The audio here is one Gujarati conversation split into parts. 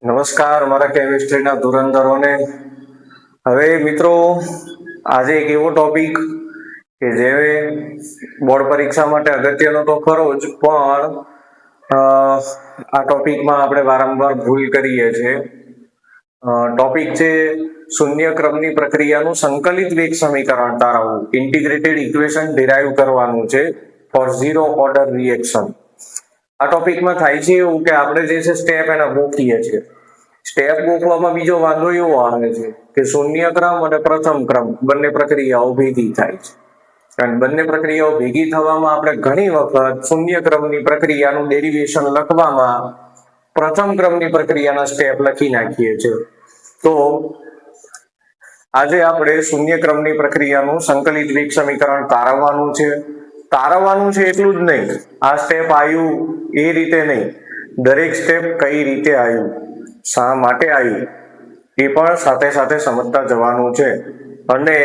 નમસ્કાર મારા કેમિસ્ટ્રીના ધુરંધરોને. હવે મિત્રો, આજે એક એવો ટોપિક કે જે બોર્ડ પરીક્ષા માટે અગત્યનો તો ખરો જ, પણ આ ટોપિકમાં આપણે વારંવાર ભૂલ કરીએ છીએ. ટોપિક છે શૂન્ય ક્રમની પ્રક્રિયાનું સંકલિત વેગ સમીકરણ તારવવું, ઇન્ટિગ્રેટેડ ઇક્વેશન ડિરાઈવ કરવાનું છે ફોર ઝીરો ઓર્ડર રિએક્શન. આ ટોપિકમાં થાય છે એવું કે આપણે જે છે સ્ટેપ એના ગોખીએ છીએ. સ્ટેપ ગોખવામાં બીજો વાંધો એવો આવે છે કે શૂન્ય ક્રમ અને પ્રથમ ક્રમ બંને પ્રક્રિયાઓ ભેગી થાય છે, અને બંને પ્રક્રિયાઓ ભેગી થવામાં આપણે ઘણી વખત શૂન્ય ક્રમની પ્રક્રિયાનું ડેરિવેશન લખવામાં પ્રથમ ક્રમની પ્રક્રિયાના સ્ટેપ લખી નાખીએ છીએ. તો આજે આપણે શૂન્ય ક્રમની પ્રક્રિયાનું સંકલિત વેગ સમીકરણ તારવવાનું છે. એટલું જ નહીં, આ સ્ટેપ આવ્યું એ રીતે નહીં, દરેક સ્ટેપ કઈ રીતે આવ્યું, શા માટે આવ્યું, એ પણ સાથે સાથે સમજતા જવાનું છે. અને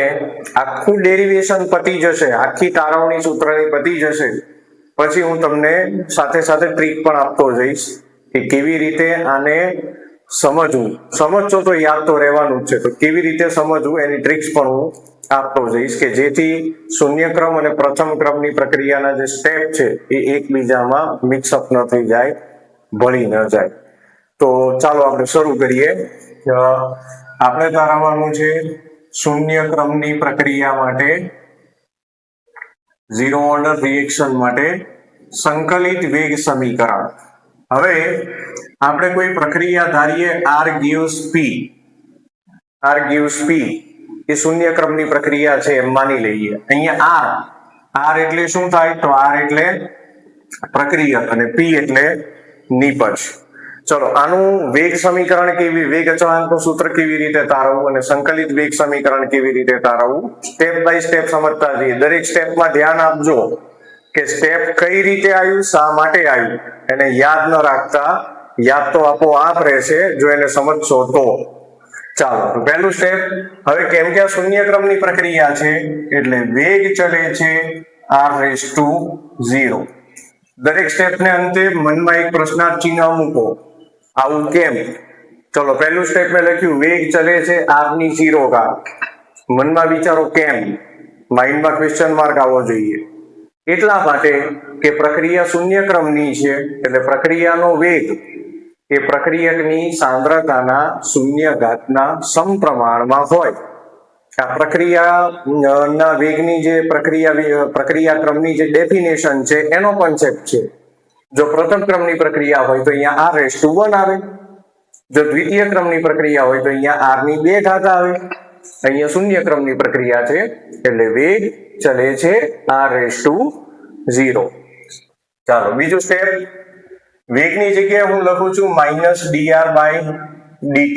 આખું ડેરિવેશન પતી જશે, આખી તારવણી સૂત્રની પતી જશે પછી હું તમને સાથે સાથે ટ્રીક પણ આપતો જઈશ કે કેવી રીતે આને સમજવું. સમજશો તો યાદ તો રહેવાનું જ છે, તો કેવી રીતે સમજવું એની ટ્રિક્સ પણ હું આપતો જઈશ કે જેથી શૂન્ય ક્રમ અને પ્રથમ ક્રમની પ્રક્રિયાના જે સ્ટેપ છે એ એકબીજામાં મિક્સઅપ ન થઈ જાય, ભળી ન જાય. તો ચાલો આપણે શરૂ કરીએ. આપણે તારવવાનું છે શૂન્ય ક્રમની પ્રક્રિયા માટે, ઝીરો ઓર્ડર રિએક્શન માટે સંકલિત વેગ સમીકરણ. હવે આપણે કોઈ પ્રક્રિયા ધારીએ R gives P એ શૂન્ય ક્રમની પ્રક્રિયા છે એમ માની લઈએ. અહીંયા R એટલે શું થાય? તો R એટલે પ્રક્રિયક અને P એટલે નિપજ. ચલો, આનું વેગ સમીકરણ વેગ અચળાંકનું સૂત્ર કેવી રીતે તારવવું અને સંકલિત વેગ સમીકરણ કેવી રીતે તારવવું, સ્ટેપ બાય સ્ટેપ સમજતા જઈએ. દરેક સ્ટેપમાં ધ્યાન આપજો કે સ્ટેપ કઈ રીતે આવ્યું, શા માટે આવ્યું, એને યાદ ન રાખતા. યાદ તો આપોઆપ રહેશે જો એને સમજશો તો. ચાલો, પહેલું સ્ટેપ. હવે કેમ કે આ શૂન્ય ક્રમની પ્રક્રિયા છે એટલે વેગ ચલે છે r⁻0. દરેક સ્ટેપને અંતે મનમાં એક પ્રશ્નાર્થ ચિહ્ન મૂકો. આવું કેમ? ચલો, પહેલું સ્ટેપ મેં લખ્યું વેગ ચલે છે r⁻0. મનમાં વિચારો કેમ, માઇન્ડમાં ક્વેશ્ચન માર્ક આવવો જોઈએ. એટલા માટે કે પ્રક્રિયા શૂન્ય ક્રમની છે એટલે પ્રક્રિયાનો વેગ એ પ્રક્રિયકની સાંદ્રતાના શૂન્ય ઘાતના સમપ્રમાણમાં હોય. આ પ્રક્રિયાના વેગની જે પ્રક્રિયા ક્રમની જે ડેફિનેશન છે એનો કોન્સેપ્ટ છે. જો પ્રથમ ક્રમની પ્રક્રિયા હોય તો અહીંયા r⁻1 આવે, જો દ્વિતીય ક્રમની પ્રક્રિયા હોય તો અહીંયા r⁻2 આવે. અહીંયા શૂન્ય ક્રમની પ્રક્રિયા છે એટલે વેગ ચલે છે r⁻0. ચાલો, બીજું સ્ટેપ. વેગની જગ્યાએ હું લખું છું -dr/dt.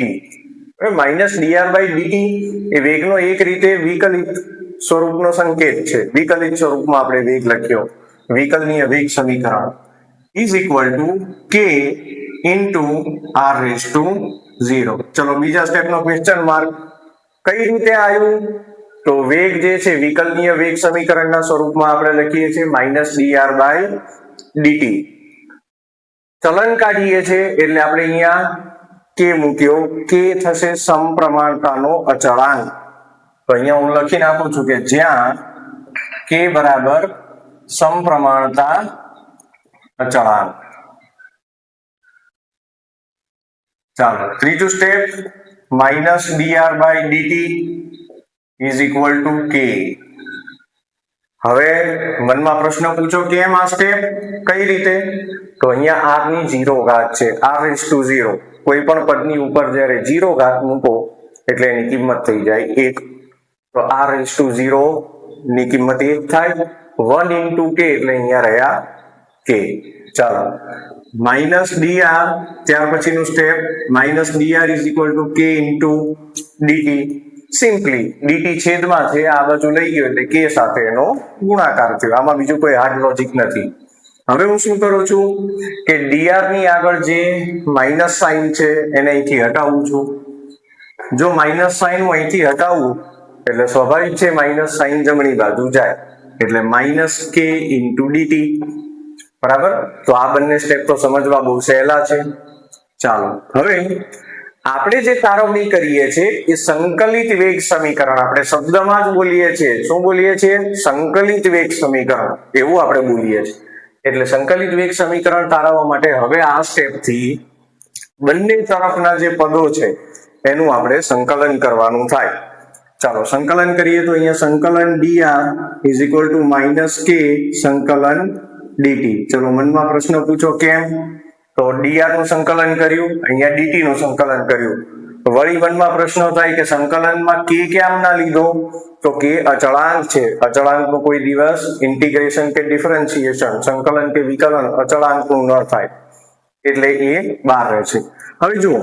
-dr/dt એ વેગનો એક રીતે વિકલિત સ્વરૂપનો સંકેત છે. વિકલિત સ્વરૂપમાં આપણે વેગ લખ્યો. વિકલનીય વેગ સમીકરણ is equal to k into r⁻0. ચલો, બીજા સ્ટેપનો ક્વેશ્ચન માર્ક. કઈ રીતે આવ્યું? તો વેગ જે છે વિકલનીય વેગ સમીકરણના સ્વરૂપમાં આપણે લખીએ છીએ -dr/dt. ચલન કાઢીએ છીએ એટલે આપણે અહીંયા k મૂક્યો. k થશે સમપ્રમાણતાનો અચળાંક. તો અહીંયા હું લખી નાખું છું કે જ્યાં k બરાબર સમપ્રમાણતા અચળાંક. ચાલો, ત્રીજું step. -dr/dt is equal to k. હવે મનમાં પ્રશ્ન પૂછો કેમ આ સ્ટેપ, કઈ રીતે? તો અહીંયા r⁻0 છે, r⁻0. કોઈ પણ પદની ઉપર જ્યારે 0 મૂકો એટલે એની કિંમત થઈ જાય 1. તો r⁻0 ની કિંમત 1 થાય. 1 into k એટલે અહીંયા રહ્યા k. ચાલો, -dr, ત્યાર પછીનું step -dr is equal to k into dt. Simply dt છેદમાં છે, આ બાજુ લઈ ગયો એટલે k સાથે એનો ગુણાકાર થયો. આમાં બીજું કોઈ હાર્ડ લોજિક નથી. હવે હું શું કરું છું કે dr ની આગળ જે માઇનસ સાઇન છે એને અહીંથી હટાવું છું. જો માઇનસ સાઇન હું અહીંથી હટાવું એટલે સ્વાભાવિક છે માઇનસ સાઇન જમણી બાજુ જાય એટલે -k ઇન્ટુ dt. બરાબર? તો આ બંને સ્ટેપ તો સમજવા બહુ સહેલા છે. ચાલો હવે આપણે જે તારવણી કરીએ છીએ એ સંકલિત વેગ સમીકરણ, આપણે શબ્દમાં જ બોલીએ છીએ. શું બોલીએ છીએ? સંકલિત વેગ સમીકરણ, એવું આપણે બોલીએ છીએ. એટલે સંકલિત વેગ સમીકરણ તારવવા માટે હવે આ સ્ટેપથી બંને તરફના જે પદો છે એનું આપણે સંકલન કરવાનું થાય. ચાલો સંકલન કરીએ તો અહીંયા સંકલન dr is equal to minus k સંકલન dt. ચલો મનમાં પ્રશ્ન પૂછો કેમ? તો dr નું સંકલન કર્યું, અહીંયા dt નું સંકલન કર્યું. વળી મનમાં પ્રશ્ન થાય કે સંકલનમાં k કેમ ના લીધો? તો k અચળાંક છે, અચળાંકનું કોઈ દિવસ ઇન્ટિગ્રેશન કે ડિફરન્શિએશન, સંકલન કે વિકલન અચળાંકનું ન થાય, એટલે એ બહાર રહે છે. હવે જુઓ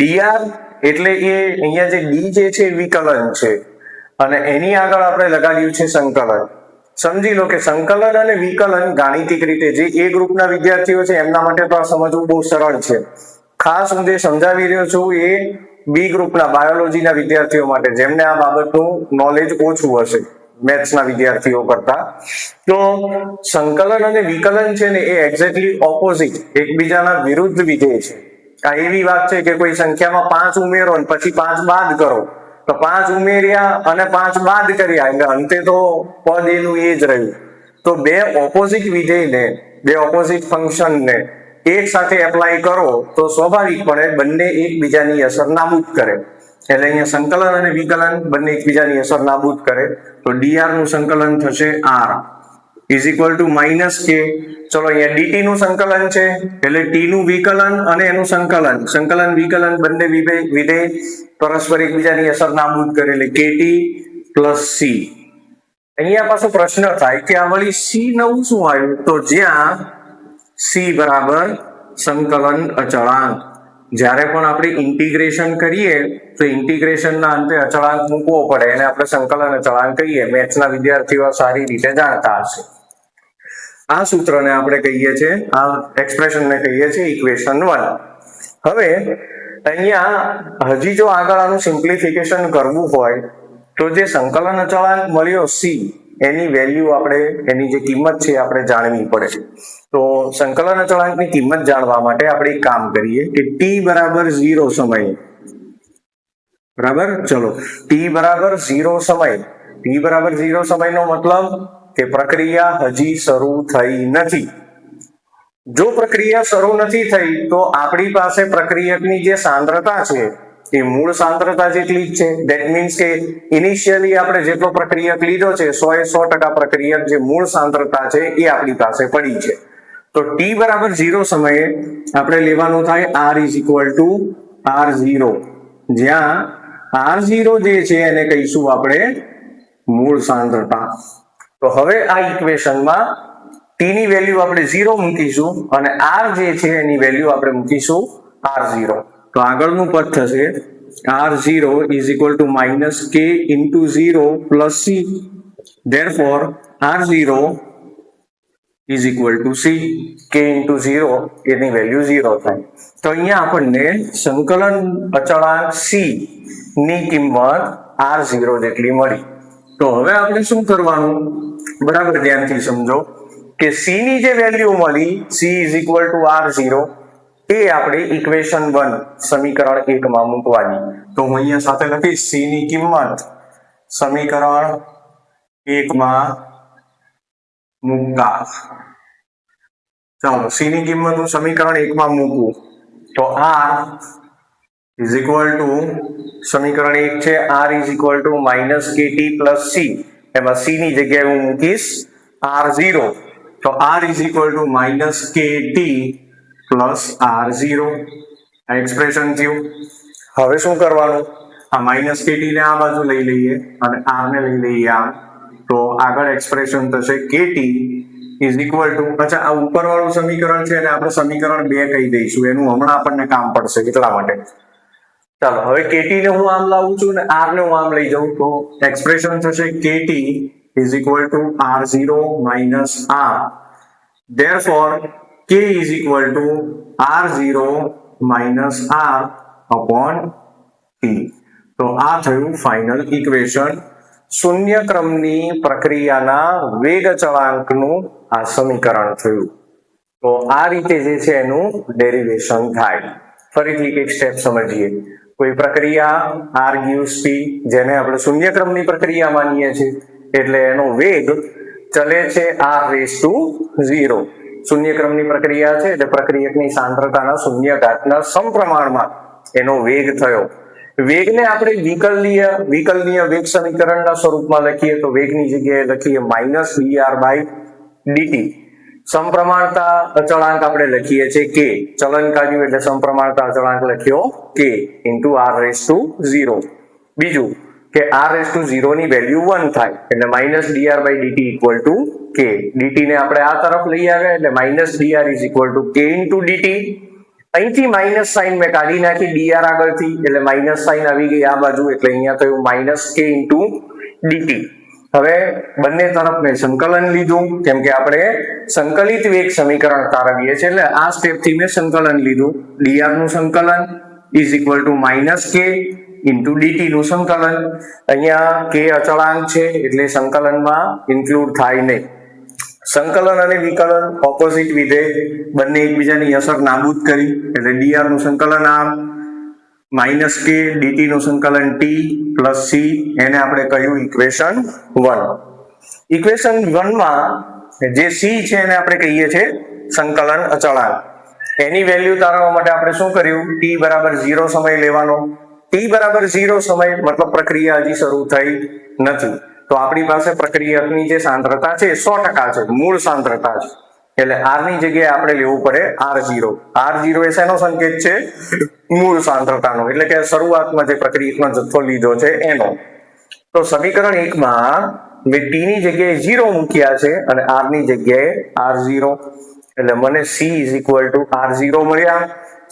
dr એટલે એ અહીંયા જે d જે છે વિકલન છે અને એની આગળ આપણે લગાડ્યું છે સંકલન. સમજી લો કે સંકલન અને વિકલન ગાણિતિક રીતે જે એ ગ્રુપના વિદ્યાર્થીઓ છે એમના માટે તો આ સમજવું બહુ સરળ છે. ખાસ હું જે સમજાવી રહ્યો છું એ બી ગ્રુપના બાયોલોજીના વિદ્યાર્થીઓ માટે, જેમને આ બાબતનું નોલેજ ઓછું હશે મેથ્સના વિદ્યાર્થીઓ કરતા. તો સંકલન અને વિકલન છે ને એ એક્ઝેક્ટલી ઓપોઝિટ, એકબીજાના વિરુદ્ધ વિધેય છે. આ એવી વાત છે કે કોઈ સંખ્યામાં 5 ઉમેરો ને પછી 5 બાદ કરો, તો 5 ઉમેર્યા અને 5 બાદ કર્યા એટલે અંતે તો પદ એનું એ જ રહ્યું. તો બે ઓપોઝિટ વિધેયને, બે ઓપોઝિટ ફંક્શનને એક સાથે એપ્લાય કરો તો સ્વાભાવિકપણે બંને એકબીજાની અસર નાબૂદ કરે. એટલે અહીંયા સંકલન અને વિકલન બંને એકબીજાની અસર નાબૂદ કરે. તો dr નું સંકલન થશે r is equal to minus k. ચલો અહીંયા dt નું સંકલન છે એટલે t નું વિકલન અને એનું સંકલન, સંકલન વિકલન બંને વિધેય પરસ્પર એકબીજાની અસર નાબૂદ કરે એટલે kt પ્લસ c. અહીંયા પાછો પ્રશ્ન થાય કે આ વળી c નવું શું આવ્યું? તો જ્યાં c બરાબર સંકલન અચળાંક, જ્યારે પણ આપણે ઇન્ટિગ્રેશન કરીએ તો ઇન્ટિગ્રેશનના અંતે અચળાંક મૂકવો પડે, એને આપણે સંકલન અચળાંક કહીએ. મેથ્સના વિદ્યાર્થીઓ સારી રીતે જાણતા હશે. આ સૂત્રને આપણે કહીએ છીએ, આ એક્સપ્રેશનને કહીએ છીએ ઇક્વેશન 1. હવે અહીંયા હજી જો આગળ આનું સિમ્પ્લિફિકેશન કરવું હોય તો જે સંકલન અચળાંક મળ્યો c, એની વેલ્યુ આપણે, એની જે કિંમત છે આપણે જાણવી પડે. તો સંકલન અચળાંકની કિંમત જાણવા માટે આપણે એક કામ કરીએ કે t બરાબર 0 સમયે, બરાબર, ચલો t બરાબર 0 સમય, t બરાબર 0 સમયનો મતલબ કે પ્રક્રિયા હજી શરૂ થઈ નથી. જો પ્રક્રિયા શરૂ નથી થઈ તો આપણી પાસે પ્રક્રિયકની જે સાંદ્રતા છે એ મૂળ સાંદ્રતા જેટલી જ છે. ધેટ મીન્સ કે ઇનિશિયલી આપણે જેટલો પ્રક્રિયક લીધો છે 100% પ્રક્રિયક જે મૂળ સાંદ્રતા છે એ આપણી પાસે પડી છે. તો t બરાબર 0 સમયે આપણે લેવાનું થાય r is equal to r0, જ્યાં r0 જે છે એને કહીશું આપણે મૂળ સાંદ્રતા. તો હવે આ ઇક્વેશનમાં t ની વેલ્યુ આપણે 0 મૂકીશું અને r જે છે એની વેલ્યુ આપણે મૂકીશું r0. તો આગળનું પદ થશે r0 is equal to minus k into 0 plus c. Therefore r0 is equal to c. k into 0 any value 0 થાય. તો અહીંયા આપણને સંકલન અચળાંક c ની કિંમત r0 જેટલી મળી. તો હવે આપણે શું કરવાનું, બરાબર ધ્યાનથી સમજો કે c ની જે વેલ્યુ મળી c is equal to r0 એ આપણે ઇક્વેશન 1 સમીકરણ 1 માં મૂકવાની. તો હું અહીંયા સાથે લખીશ c ની કિંમત સમીકરણ 1 માં મૂકતા. ચાલો c ની કિંમત હું સમીકરણ 1 માં મૂકું તો r is equal to સમીકરણ 1 છે r is equal to minus kt plus c. એમાં c ની જગ્યાએ હું મૂકીશ r0. તો r is equal to minus kt plus r0. આ એક્સપ્રેશન થયું. હવે શું કરવાનું, આ માઇનસ kt ને આ બાજુ લઈ લઈએ અને r ને લઈ લઈએ આમ. તો આગળ એક્સપ્રેશન થશે kt is equal to, અચ્છા આ ઉપરવાળું સમીકરણ છે અને આપણે સમીકરણ 2 કહી દઈશું, એનું હમણાં આપણને કામ પડશે એટલા માટે. ચાલો હવે kt ને હું આમ લાવું છું ને r ને હું આમ લઈ જાઉં તો એક્સપ્રેશન થશે kt is equal to r0 minus r. Therefore k is equal to r0 minus r upon t. તો આ થયું ફાઇનલ ઇક્વેશન. શૂન્ય ક્રમની પ્રક્રિયાના વેગ અચળાંકનું આ સમીકરણ થયું. તો આ રીતે જે છે એનું ડેરિવેશન થાય. ફરીથી એક સ્ટેપ સમજીએ. કોઈ પ્રક્રિયા r gives p, જેને આપણે શૂન્યક્રમની પ્રક્રિયા માનીએ છીએ, એટલે એનો વેગ ચલે છે r⁻0. શૂન્યક્રમની પ્રક્રિયા છે એટલે પ્રક્રિયકની સાંદ્રતાના શૂન્ય ઘાતના સમપ્રમાણમાં એનો વેગ થયો. વેગને આપણે વિકલનીય વેગ સમીકરણના સ્વરૂપમાં લખીએ તો વેગની જગ્યાએ લખીએ -dr/dt. સમપ્રમાણતા અચળાંક આપણે લખીએ છીએ k. ચલન કાઢ્યું એટલે સમપ્રમાણતા અચળાંક લખ્યો k × r⁻0. બીજું કે r⁻0 ની વેલ્યુ 1 થાય એટલે -dr/dt = k. dt ને આપણે આ તરફ લઈ આવ્યા એટલે -dr = k × dt. અહીંથી માઇનસ સાઇન મેં કાઢી નાખી dr આગળથી એટલે માઇનસ સાઇન આવી ગઈ આ બાજુ એટલે અહીંયા થયું -k × dt. હવે બંને તરફ મેં સંકલન લીધું કેમ કે આપણે સંકલિત વેગ સમીકરણ તારવીએ છીએ એટલે આ સ્ટેપ થી મેં સંકલન લીધું. dr નું સંકલન = -k × dt નું સંકલન. અહીંયા k અચળાંક છે એટલે સંકલનમાં ઇન્ક્લુડ થાય નહીં. સંકલન અને વિકલન ઓપોઝિટ વિધેય બંને એકબીજાની અસર નાબૂદ કરી એટલે dr નું સંકલન r -k dt નું સંકલન t + c, એને આપણે કહ્યું ઇક્વેશન 1. ઇક્વેશન 1 માં જે c છે એને આપણે કહીએ છીએ સંકલન અચળાંક. એની વેલ્યુ તારવવા માટે આપણે શું કર્યું? t = 0 સમય લેવાનો. t = 0 સમય મતલબ પ્રક્રિયા હજી શરૂ થઈ નથી, તો આપણી પાસે પ્રક્રિયકની જે સાંદ્રતા છે 100% છે, મૂળ સાંદ્રતા છે, એટલે r ની જગ્યાએ આપણે લેવું પડે r0. r0 એ શેનો સંકેત છે? મૂળ સાંદ્રતાનો, એટલે કે શરૂઆતમાં જે પ્રક્રિયકનો જથ્થો લીધો છે એનો. તો સમીકરણ 1 માં મેં t ની જગ્યાએ 0 મૂક્યા છે અને r ની જગ્યાએ r0, એટલે મને c = r0 મળ્યા.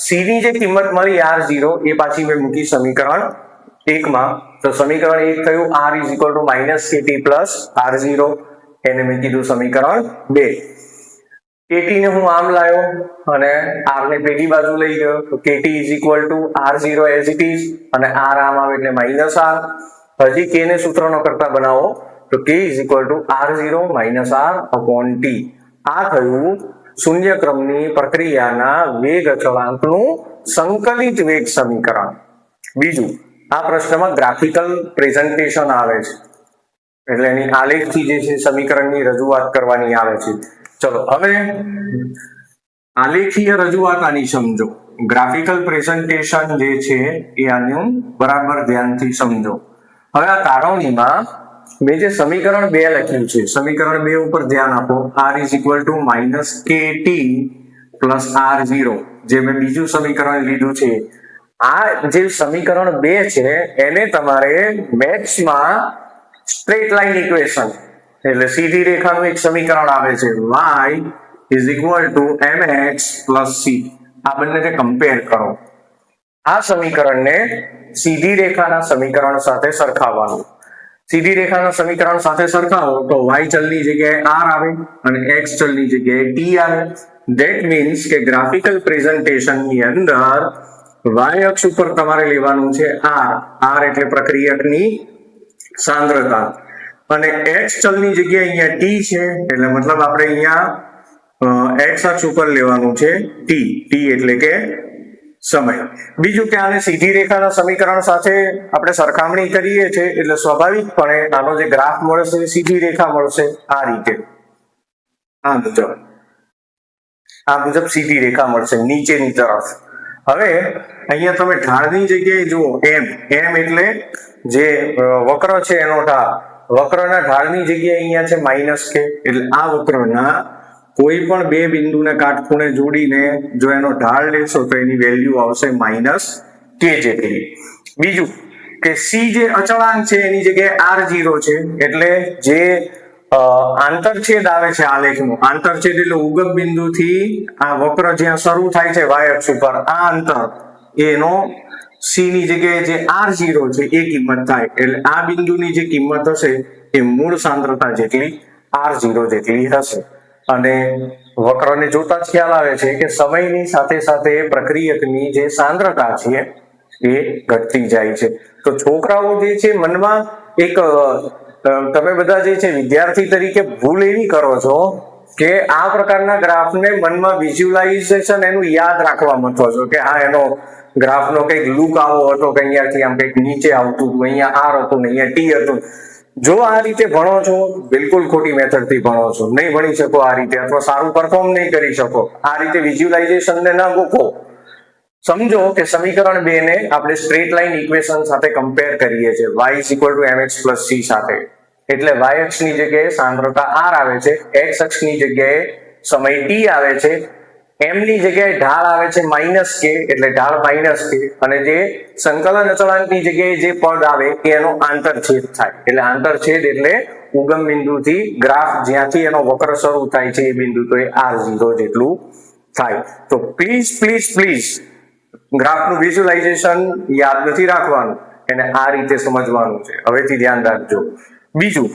c ની જે કિંમત મળી r0 એ પાછી મેં મૂકી સમીકરણ 1 માં. તો સમીકરણ 1 થયું r = -kt + r0, એને મેં કીધું સમીકરણ 2. kt ને હું આમ લાવ્યો અને r ને પેલી બાજુ લઈ ગયો તો kt = r0 as it is અને r આમ આવે એટલે -r. હજી k ને સૂત્રનો કરતા બનાવો તો k = r0 - r/t. આ થયું શૂન્યક્રમની પ્રક્રિયાના વેગ અચળાંકનું સંકલિત વેગ સમીકરણ. બીજું, આ પ્રશ્નમાં ગ્રાફિકલ પ્રેઝન્ટેશન આવે છે એટલે એની આલેખથી જે છે સમીકરણની રજૂઆત કરવાની આવે છે. ચલો હવે આલેખીય રજૂઆત આની સમજો. ગ્રાફિકલ પ્રેઝન્ટેશન જે છે એ આનું બરાબર ધ્યાનથી સમજો. હવે આ તારવણીમાં મેં જે સમીકરણ 2 લખ્યું છે, સમીકરણ 2 ઉપર ધ્યાન આપો. r = -kt + r0, જે મેં બીજું સમીકરણ લીધું છે. આ જે સમીકરણ 2 છે એને તમારે મેથ્સમાં સ્ટ્રેટ લાઇન ઇક્વેશન એટલે સીધી રેખાનું એક સમીકરણ આવે છે, y = mx + c. આ બંનેને કમ્પેર કરો. આ સમીકરણને સીધી રેખાના સમીકરણ સાથે સરખાવવાનું. સીધી રેખાના સમીકરણ સાથે સરખાવો તો y ચલની જગ્યાએ r આવે અને x ચલની જગ્યાએ t આવે. ધેટ મીન્સ કે ગ્રાફિકલ પ્રેઝન્ટેશન ની અંદર y અક્ષ ઉપર તમારે લેવાનું છે r એટલે પ્રક્રિયકની સાંદ્રતા, અને x ચલની જગ્યાએ અહીંયા t છે એટલે મતલબ આપણે અહીંયા x અક્ષ ઉપર લેવાનું છે t એટલે કે સમય. બીજું કે આને સીધી રેખાના સમીકરણ સાથે આપણે સરખામણી કરીએ છીએ એટલે સ્વાભાવિકપણે આનો જે ગ્રાફ મળશે સીધી રેખા મળશે આ રીતે, આ મુજબ સીધી રેખા મળશે નીચેની તરફ. હવે અહીંયા તમે ઢાળની જગ્યાએ જુઓ m એટલે જે વક્ર છે એનો ઢાળ. વક્રના ઢાળની જગ્યાએ અહીંયા છે -k, એટલે આ વક્રના કોઈ પણ બે બિંદુને કાટખૂણે જોડીને જો એનો ઢાળ લેશો તો એની વેલ્યુ આવશે -k જેટલી. બીજું કે c જે અચળાંક છે એની જગ્યાએ r0 છે, એટલે જે આંતરછેદ આવે છે આલેખનું, આંતરછેદ એટલે ઉગમ બિંદુથી આ વક્ર જ્યાં શરૂ થાય છે y અક્ષ ઉપર, આ અંતર એનો c ની જગ્યાએ જે r0 છે એ કિંમત થાય, એટલે આ બિંદુની જે કિંમત હશે એ મૂળ સાંદ્રતા જેટલી r0 જેટલી હશે. અને વક્રને જોતા જ ખ્યાલ આવે છે કે સમયની સાથે સાથે પ્રક્રિયકની જે સાંદ્રતા છે એ ઘટતી જાય છે. તો છોકરાઓ જે છે મનમાં એક તમે બધા જે છે વિદ્યાર્થી તરીકે ભૂલ એવી કરો છો કે આ પ્રકારના ગ્રાફને મનમાં વિઝ્યુલાઇઝેશન એનું યાદ રાખવા માંગો છો કે હા એનો ગ્રાફનો કંઈક લુક આવો હતો કે અહીંયાથી આમ કંઈક નીચે આવતું હતું, અહીંયા આર હતું ને અહીંયા ટી હતું. જો આ રીતે ભણો છો, બિલકુલ ખોટી મેથડ થી ભણો છો, નહીં ભણી શકો આ રીતે, અથવા સારું પરફોર્મ નહીં કરી શકો. આ રીતે વિઝ્યુલાઇઝેશન ને ના ગોખો. સમજો કે સમીકરણ 2 ને આપણે સ્ટ્રેટ લાઇન ઇક્વેશન સાથે કમ્પેર કરીએ છીએ y = mx + c સાથે. એટલે y અક્ષ ની જગ્યાએ સાંદ્રતા r આવે છે, x અક્ષ ની જગ્યાએ સમય t આવે છે, m ની જગ્યાએ ઢાળ આવે છે -k એટલે ઢાળ -k, અને જે સંકલન અચળાંક ની જગ્યાએ જે પદ આવે એ એનો આંતરછેદ થાય. એટલે આંતરછેદ એટલે ઉગમ બિંદુથી ગ્રાફ જ્યાંથી એનો વક્ર શરૂ થાય છે એ બિંદુ, તો એ r0 જેટલું થાય. તો પ્લીઝ ગ્રાફનું વિઝ્યુલાઇઝેશન યાદ નથી રાખવાનું, એને આ રીતે સમજવાનું છે. હવેથી ધ્યાન રાખજો. બીજું,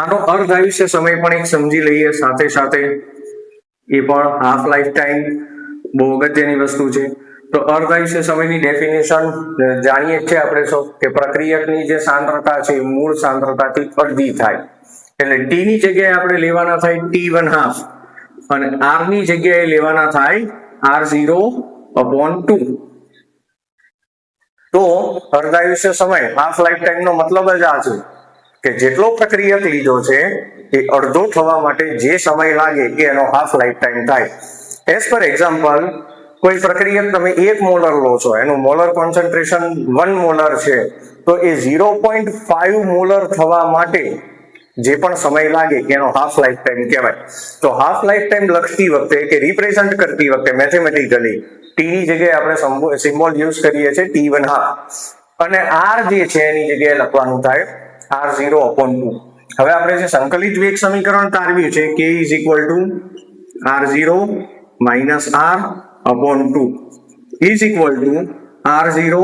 આનો અર્ધ આયુષ્ય સમય પણ એક સમજી લઈએ સાથે સાથે. એ પણ હાફ લાઈફ ટાઈમ બહુ અગત્યની વસ્તુ છે. તો અર્ધ આયુષ્ય સમયની ડેફિનેશન જાણીએ છીએ આપણે સૌ કે પ્રક્રિયકની જે સાંદ્રતા છે એ મૂળ સાંદ્રતાથી અડધી થાય. એટલે ટી ની જગ્યાએ આપણે લેવાના થાય t1/2 અને r ની જગ્યાએ લેવાના થાય r0/2. તો અર્ધ આયુષ્ય સમય હાફ લાઈફ ટાઈમ નો મતલબ જ આ છે કે જેટલો પ્રક્રિયક લીધો છે એ અડધો થવા માટે જે સમય લાગે એ એનો હાફ લાઈફ ટાઈમ થાય. એઝ પર એક્ઝામ્પલ, કોઈ પ્રક્રિયક તમે 1 મોલર લો છો, એનું મોલર કોન્સન્ટ્રેશન 1 મોલર છે, તો એ 0.5 મોલર થવા માટે જે પણ સમય લાગે એનો હાફ લાઈફ ટાઈમ કહેવાય. તો હાફ લાઈફ ટાઈમ લખતી વખતે કે રિપ્રેઝન્ટ કરતી વખતે મેથેમેટિકલી ટી ની જગ્યાએ આપણે સિમ્બોલ યુઝ કરીએ છીએ t1/2, અને r જે છે એની જગ્યાએ લખવાનું થાય r0/2. હવે આપણે જે સંકલિત વેગ સમીકરણ તારવ્યું છે k = r0 - r/2 is equal to r0,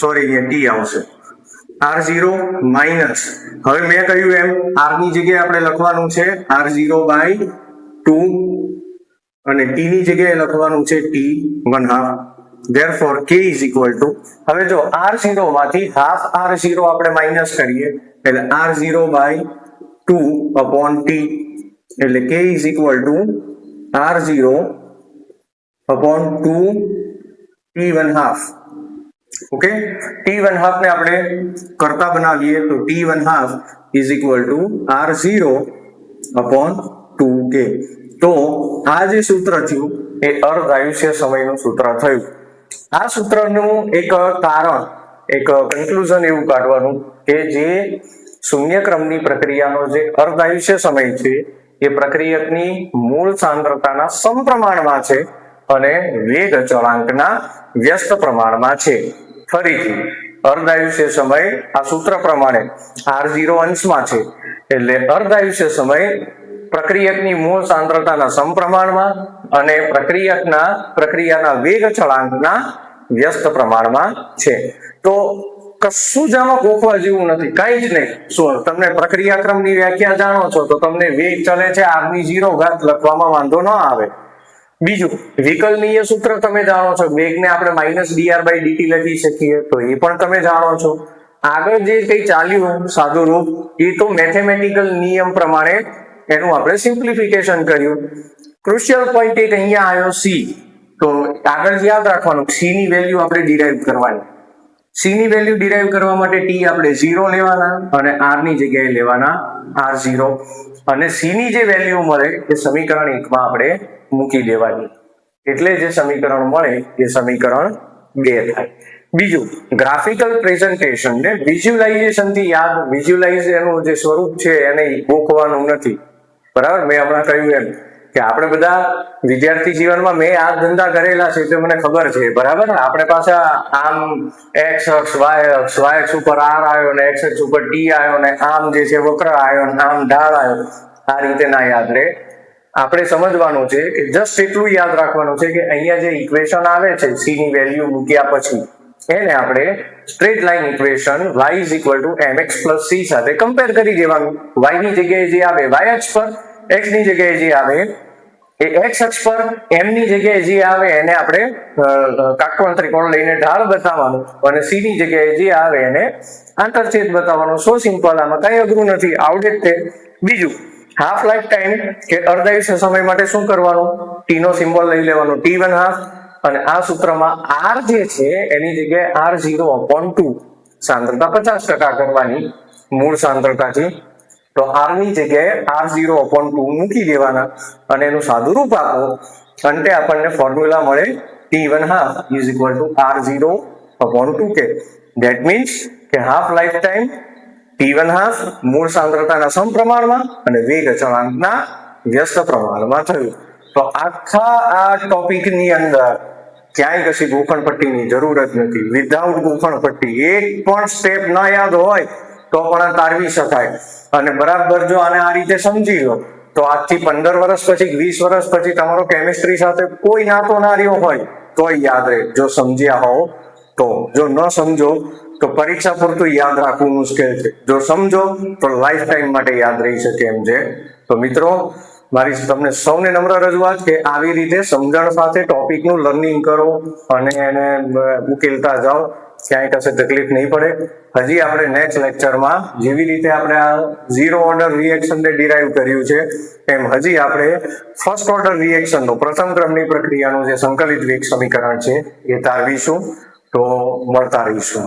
sorry અહીંયા t આવશે, r0 માઇનસ, હવે મેં કહ્યું એમ r ની જગ્યાએ આપણે લખવાનું છે r0/2 અને t ની જગ્યાએ લખવાનું છે t1/2. therefore k is equal to, હવે જો r0 માંથી હાફ r0 આપણે માઇનસ કરીએ એટલે r0/2/t, એટલે k is equal to r0/2 t1/2. Okay, t1/2 ને આપણે કરતા બનાવીએ તો t1/2 is equal to r0/2k. તો આ જે સૂત્ર થયું એ અર્ધ આયુષ્ય સમયનું સૂત્ર થયું. આ સૂત્રનું એક કારણ, એક કન્ક્લુઝન એવું કાઢવાનું કે જે શૂન્ય ક્રમની પ્રક્રિયાનો જે અર્ધ આયુષ્ય સમય છે એ પ્રક્રિયકની મૂળ સાંદ્રતાના સમપ્રમાણમાં છે અને વેગ અચળાંકના વ્યસ્ત પ્રમાણમાં છે. ફરીથી, અર્ધ આયુષ્ય સમય આ સૂત્ર પ્રમાણે r0 અંશમાં છે, એટલે અર્ધ આયુષ્ય સમય પ્રક્રિયકની મૂળ સાંદ્રતાના સમપ્રમાણમાં અને પ્રક્રિયાના વેગ અચળાંકના વ્યસ્ત પ્રમાણમાં છે. તો કશું જ આમાં ગોખવા જેવું નથી, કઈ જ નહીં. શું તમને પ્રક્રિયાક્રમની વ્યાખ્યા જાણો છો તો તમને વેગ ચલે છે r0 લખવામાં વાંધો ન આવે. બીજું, વિકલનીય સૂત્ર તમે જાણો છો, વેગને આપણે -dr/dt લખી શકીએ તો એ પણ તમે જાણો છો. આગળ જે કંઈ ચાલ્યું સાદું રૂપ એ તો મેથેમેટિકલ નિયમ પ્રમાણે એનું આપણે સિમ્પ્લિફિકેશન કર્યું. ક્રુશિયલ પોઈન્ટ એક અહીંયા આવ્યો c, તો આગળ યાદ રાખવાનું c ની વેલ્યુ આપણે ડિરાઈવ કરવાની. c ની વેલ્યુ ડિરાઈવ કરવા માટે t આપણે 0 લેવાના અને r ની જગ્યાએ લેવાના r0, અને c ની જે વેલ્યુ મળે એ સમીકરણ 1 માં આપણે મૂકી દેવાની, એટલે જે સમીકરણ મળે એ સમીકરણ 2 થાય. બીજું, ગ્રાફિકલ પ્રેઝન્ટેશન ને વિઝ્યુલાઇઝેશન થી યાદ, વિઝ્યુલાઇઝ એનું જે સ્વરૂપ છે એને ગોખવાનું નથી, બરાબર. મેં હમણાં કહ્યું એમ કે આપણે બધા વિદ્યાર્થી જીવનમાં મેં આ ધંધા કરેલા છે એટલે મને ખબર છે, બરાબર. આપણે પાછા આમ x અક્ષ y અક્ષ ઉપર r આવ્યો ને x અક્ષ ઉપર t આવ્યો ને આમ જે છે વક્ર આવ્યો ને આમ ઢાળ આવ્યો, આ રીતે ના યાદ રહે. આપણે સમજવાનું છે કે જસ્ટ એટલું યાદ રાખવાનું છે કે અહીંયા જે ઇક્વેશન આવે છે c ની વેલ્યુ મૂક્યા પછી એને આપણે straight line equation y = mx + c સાથે કમ્પેર કરી દેવાનું. y ની જગ્યાએ જે આવે y અક્ષ પર, x ની જગ્યાએ જે આવે એ x અક્ષ પર, m ની જગ્યાએ જે આવે એને આપણે કાટકોણ ત્રિકોણ લઈને ઢાળ બતાવવાનું, અને c ની જગ્યાએ જે આવે એને આંતરછેદ બતાવવાનું. સો સિમ્પલ, આમાં કઈ અઘરું નથી, આવડે જ તે. બીજું, હાફ લાઈફ ટાઈમ કે અર્ધાયુષ્ય સમય માટે શું કરવાનું, ટી નો સિમ્બોલ લઈ લેવાનો, T1/2, અને આ સૂત્રમાં R જે છે એની જગ્યાએ R0/2 સાંદ્રતા 50% કરવાની મૂળ સાંદ્રતાથી. તો R ની જગ્યાએ R0/2 મૂકી દેવાના અને એનું સાદું રૂપ આપો, અંતે આપણને ફોર્મ્યુલા મળે T1/2 R0/2K. ધેટ મીન્સ કે હાફ લાઈફ ટાઈમ T1/2 મૂળ સાંદ્રતાના સમપ્રમાણમાં અને વેગ અચળાંકના વ્યસ્ત પ્રમાણમાં થયું. તો આખા આ ટોપિકની અંદર ક્યાંય કશી ગોખણપટ્ટીની જરૂર જ નથી. વિધાઉટ ગોખણપટ્ટી એક પણ સ્ટેપ ન યાદ હોય તો પણ તારવી શકાય. અને બરાબર જો આને આ રીતે સમજી લો તો આજથી 15 વર્ષ પછી 20 વર્ષ પછી તમારો કેમિસ્ટ્રી સાથે કોઈ નાતો ના રહ્યો હોય તોય યાદ રહે, જો સમજ્યા હો તો. જો ન સમજો તો પરીક્ષા પૂરતું યાદ રાખવું મુશ્કેલ છે, જો સમજો તો લાઈફ ટાઈમ માટે યાદ રહી શકે એમ છે. તો મિત્રો, મારી તમને સૌને નમ્ર રજૂઆત કે આવી રીતે સમજણ સાથે ટોપિકનું લર્નિંગ કરો અને એને ઉકેલતા જાઓ, ક્યાંય કશે તકલીફ નહીં પડે. હજી આપણે નેક્સ્ટ લેક્ચરમાં જેવી રીતે આપણે આ ઝીરો ઓર્ડર રિએક્શનને ડિરાઈવ કર્યું છે એમ હજી આપણે ફર્સ્ટ ઓર્ડર રિએક્શનનો પ્રથમ ક્રમની પ્રક્રિયાનું જે સંકલિત વેગ સમીકરણ છે એ તારવીશું. તો મળતા રહીશું.